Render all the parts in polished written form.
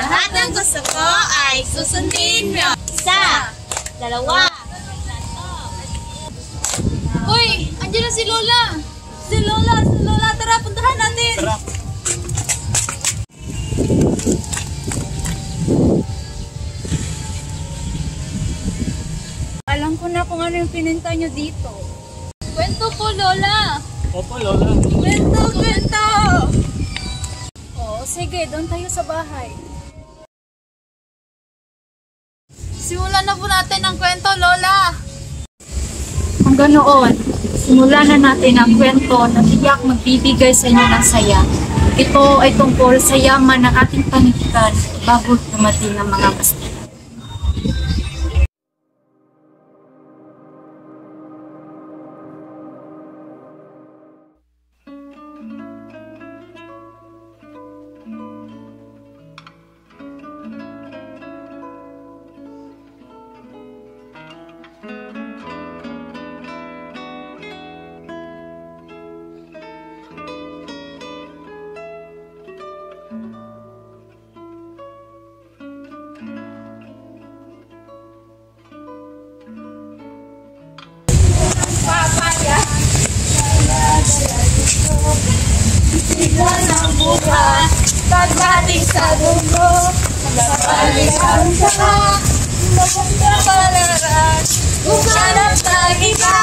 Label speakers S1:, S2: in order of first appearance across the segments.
S1: Lahat ng gusto ko ay susundin mo. 1, 2, 3.
S2: Uy! Andiyan na si Lola! Si Lola! Tara, puntahan natin!
S3: Tara.
S2: Alam ko na kung ano yung pininta nyo dito. Kwento po, Lola!
S3: Opo, Lola.
S2: Kwento! Oo, sige, doon tayo sa bahay. Simulan na po natin ang kwento, Lola! Kung ganoon, simulan na natin ang kwento na tiyak magbibigay sa inyo ng saya. Ito ay tungkol sa yaman ng ating panitikan bago dumating ang mga Kastila.
S1: Tignan ang bukas, pagdating sa dugo, napalihan ka, mapunta palaran, bukan at lagi ka.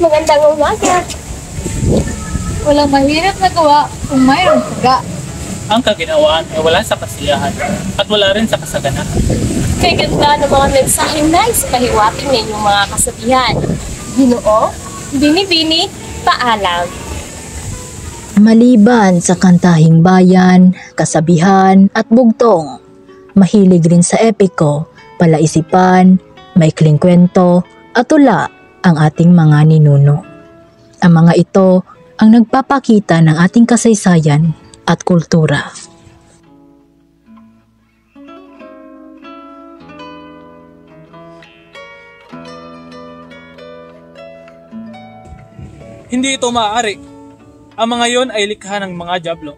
S1: Magandang umaga.
S2: Walang mahirap na gawa kung mayroong tiga.
S3: Ang kaginawaan ay wala sa kasiyahan at wala rin sa kasaganahan.
S1: Kay ganda ng mga mensaheng nais pahiwating ninyong mga kasabihan. Ginoo, bini-bini, paalam.
S4: Maliban sa kantahing bayan, kasabihan at bugtong, mahilig rin sa epiko, palaisipan, maikling kwento at tula ang ating mga ninuno. Ang mga ito ang nagpapakita ng ating kasaysayan at kultura.
S3: Hindi ito maaari. Ang mga yon ay likha ng mga dyablo.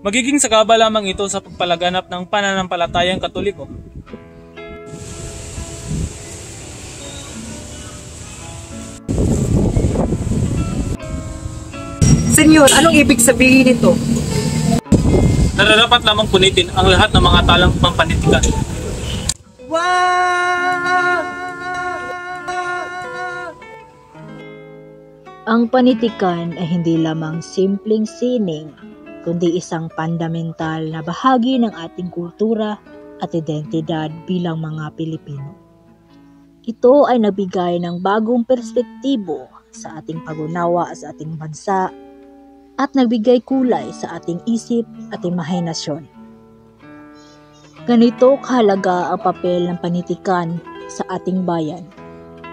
S3: Magiging sagaba lamang ito sa pagpalaganap ng pananampalatayang Katoliko.
S5: Senyor, anong ibig sabihin nito?
S3: Nararapat lamang punitin ang lahat ng mga talang pampanitikan.
S4: Ang panitikan ay hindi lamang simpleng sining, kundi isang fundamental na bahagi ng ating kultura at identidad bilang mga Pilipino. Ito ay nagbigay ng bagong perspektibo sa ating pag-unawa sa ating bansa at nagbigay kulay sa ating isip at imahinasyon. Ganito kahalaga ang papel ng panitikan sa ating bayan,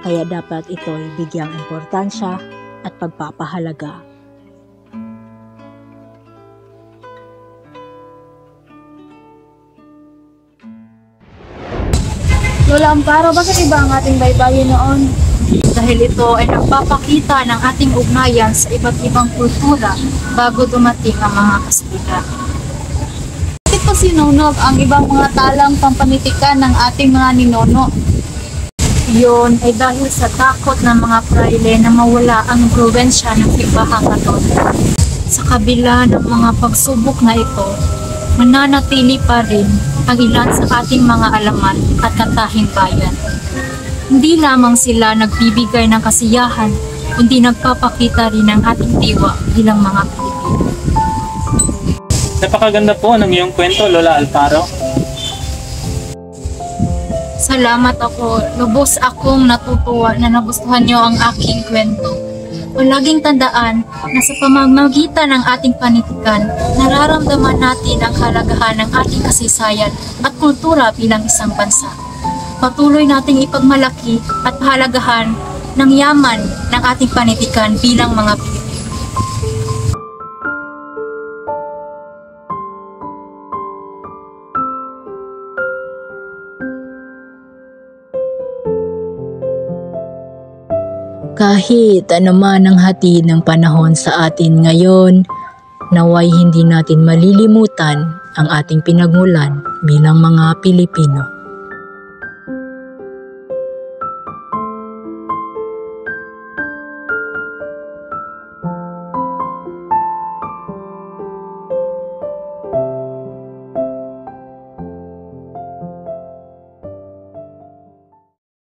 S4: kaya dapat ito'y bigyang importansya at pagpapahalaga.
S2: Lola Amparo, bakit iba ang ating baybayin noon? Dahil ito ay nagpapakita ng ating ugnayan sa iba't ibang kultura bago dumating ang mga Kastila. Bakit pa sinunog ang ibang mga talang pampanitikan ng ating mga ninono? Iyon ay dahil sa takot ng mga praile na mawala ang impluwensya ng simbahang Katoliko. Sa kabila ng mga pagsubok na ito, mananatili pa rin ang ilan sa ating mga alamat at katahing bayan. Hindi lamang sila nagbibigay ng kasiyahan, kundi nagpapakita rin ng ating diwa bilang mga Pilipino.
S3: Napakaganda po ng iyong kwento, Lola Alparo.
S2: Salamat ako. Lubos akong natutuwa na nagustuhan niyo ang aking kwento. O laging tandaan na sa pamamagitan ng ating panitikan, nararamdaman natin ang kalagahan ng ating kasaysayan at kultura bilang isang bansa. Patuloy nating ipagmalaki at pahalagahan ng yaman ng ating panitikan bilang mga Pilipino.
S4: Kahit anuman ang hatid ng panahon sa atin ngayon, naway hindi natin malilimutan ang ating pinagmulan bilang mga Pilipino.